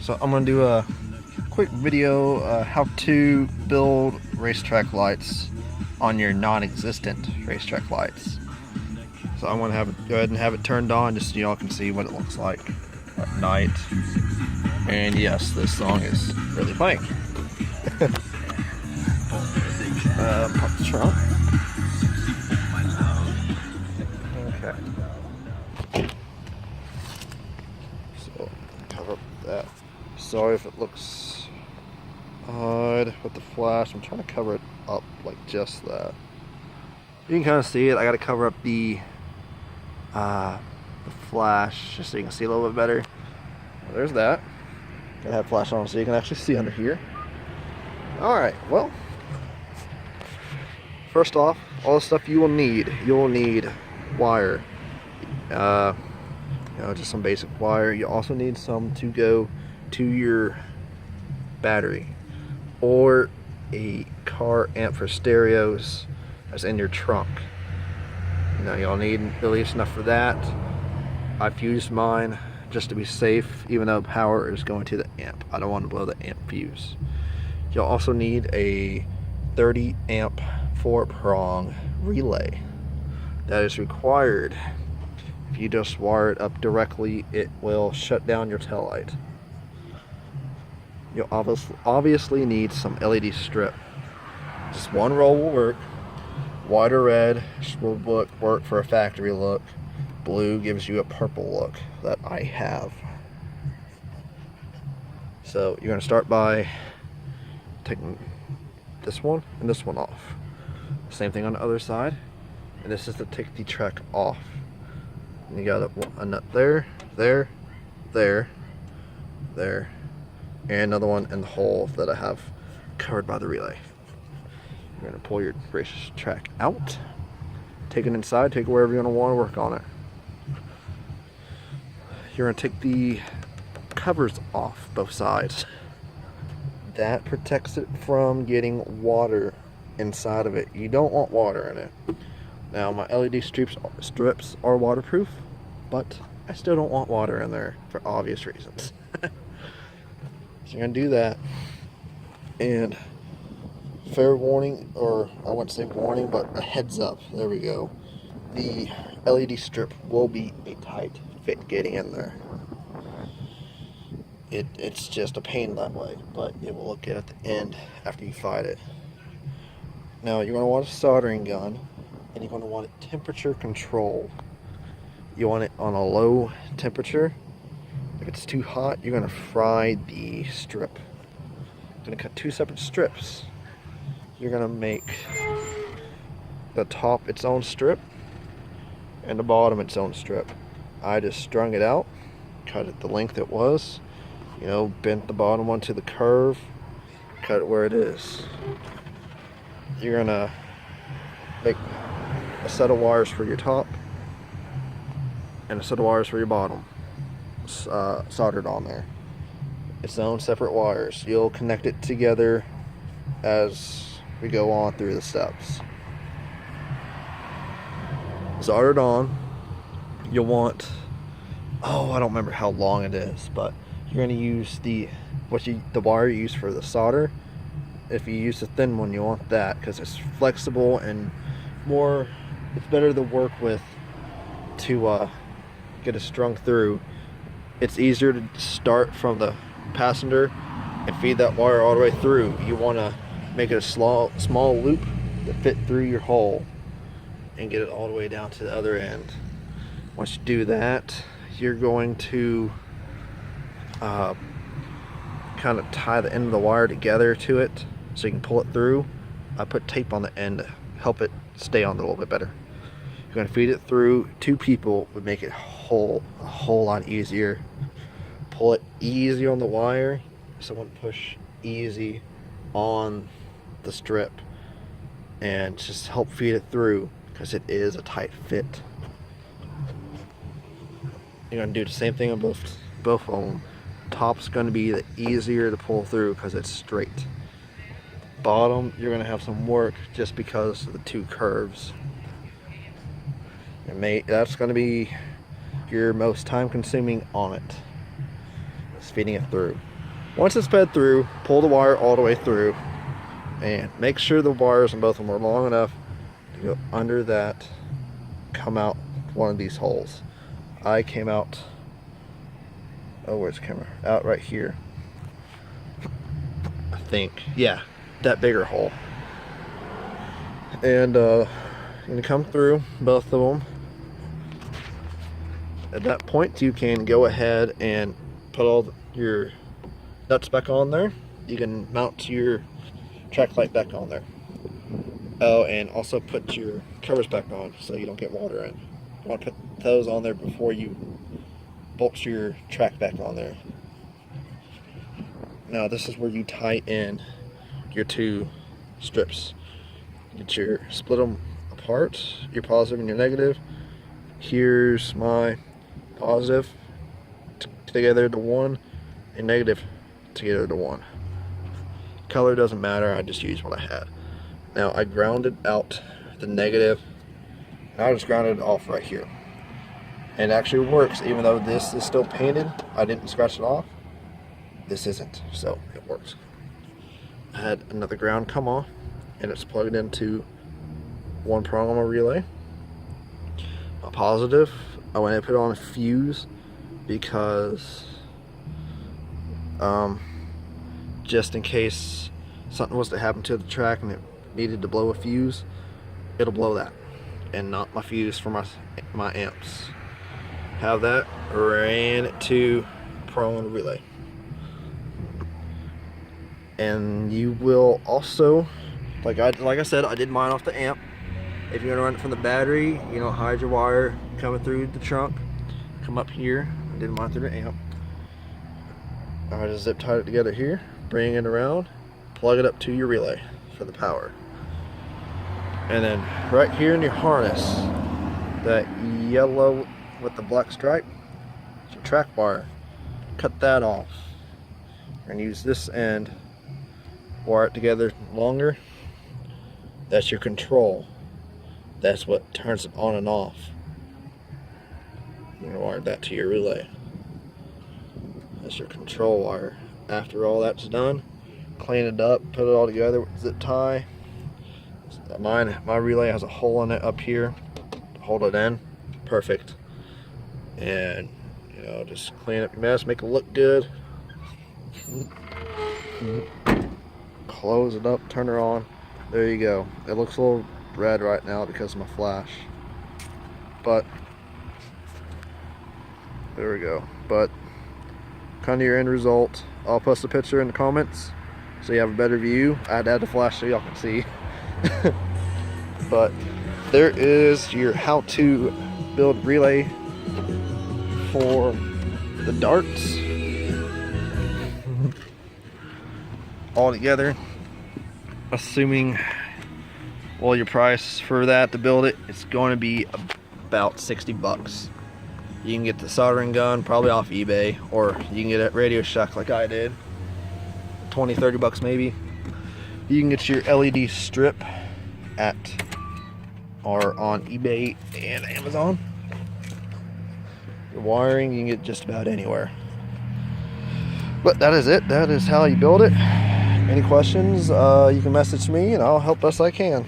So I'm gonna do a quick video how to build racetrack lights on your non-existent racetrack lights. So I'm gonna go ahead and have it turned on just so y'all can see what it looks like at night. And yes, this song is really playing. Pop the trunk. Okay. So cover up that. Sorry if it looks odd with the flash. I'm trying to cover it up like just that. You can kind of see it. I got to cover up the flash just so you can see a little bit better. Well, there's that. Gonna have flash on so you can actually see under here. Alright, well, first off, all the stuff you will need. You'll need wire. Just some basic wire. You also need some to go to your battery or a car amp for stereos that's in your trunk. Now y'all need at least enough for that. I fused mine just to be safe, even though power is going to the amp. I don't want to blow the amp fuse. You'll also need a 30 amp 4-prong relay. That is required. If you just wire it up directly, it will shut down your tail light. You'll obviously need some LED strip. Just one roll will work. White or red will work for a factory look. Blue gives you a purple look that I have. So you're going to start by taking this one and this one off. Same thing on the other side. And this is to take the track off. And you got a nut there, there, there, there, and another one in the hole that I have covered by the relay. You're going to pull your racetrack out, take it inside, take it wherever you want to work on it. You're going to take the covers off both sides. That protects it from getting water inside of it. You don't want water in it. Now my LED strips are waterproof, but I still don't want water in there for obvious reasons. So you're going to do that. And fair warning, or I wouldn't say warning, but a heads up, there we go. The LED strip will be a tight fit getting in there. It's just a pain that way, but it will look good at the end after you fight it. Now you're going to want a soldering gun, and you're going to want it temperature controlled. You want it on a low temperature. If it's too hot, you're going to fry the strip. You're going to cut two separate strips. You're going to make the top its own strip and the bottom its own strip. I just strung it out, cut it the length it was, bent the bottom one to the curve, cut it where it is. You're going to make a set of wires for your top and a set of wires for your bottom, soldered on there. Its own separate wires. You'll connect it together as we go on through the steps. Soldered on, you'll want, I don't remember how long it is, but you're going to use the wire you use for the solder. If you use the thin one, you want that because it's flexible and it's better to work with to get it strung through. It's easier to start from the passenger and feed that wire all the way through. You want to make it a small loop that fit through your hole and get it all the way down to the other end. Once you do that, you're going to kind of tie the end of the wire together to it so you can pull it through. I put tape on the end to help it stay on a little bit better. You're going to feed it through. Two people would make it a whole lot easier. Pull it easy on the wire, someone push easy on the strip, and just help feed it through because it is a tight fit. You're going to do the same thing on both of them. Top's going to be the easier to pull through because it's straight. Bottom, you're going to have some work just because of the two curves. That's going to be, your most time consuming on it. It's feeding it through. Once it's fed through, pull the wire all the way through and make sure the wires on both of them are long enough to go under that, come out one of these holes. I came out, oh, where's the camera? Out right here. I think, yeah, that bigger hole. And you're gonna come through both of them. At that point, you can go ahead and put all your nuts back on there. You can mount your track light back on there. Oh, and also put your covers back on so you don't get water in. You want to put those on there before you bolt your track back on there. Now this is where you tie in your two strips. Split them apart, your positive and your negative. Here's my positive together to one and negative together to one. Color doesn't matter, I just used what I had. Now I grounded out the negative, and I just grounded it off right here. And it actually works, even though this is still painted, I didn't scratch it off. This isn't, so it works. I had another ground come off, and it's plugged into one prong on my relay. A positive, I went and put on a fuse because just in case something was to happen to the track and it needed to blow a fuse, it'll blow that and not my fuse for my amps. Have that, ran it to prong relay. And you will also, like I said, I did mine off the amp. If you're gonna run it from the battery, you know, hide your wire coming through the trunk, come up here. I did mine through the amp. I just zip tied it together here, bring it around, plug it up to your relay for the power. And then right here in your harness, that yellow with the black stripe, it's your track wire. Cut that off and use this end, wire it together longer. That's your control. That's what turns it on and off. You're gonna wire that to your relay. That's your control wire. After all that's done, clean it up, put it all together with zip tie. My relay has a hole in it up here to hold it in. Perfect. And you know, just clean up your mess, make it look good. Close it up, turn her on. There you go. It looks a little red right now because of my flash, but there we go. But kind of your end result. I'll post a picture in the comments so you have a better view. I had to add the flash so y'all can see. But there is your how to build relay for the darts all together, assuming, well, your price for that to build it, it's going to be about 60 bucks. You can get the soldering gun probably off eBay, or you can get it at Radio Shack like I did, 20-30 bucks maybe. You can get your LED strip at or on eBay and Amazon. Your wiring you can get just about anywhere. But that is it. That is how you build it. Any questions, you can message me and I'll help best I can.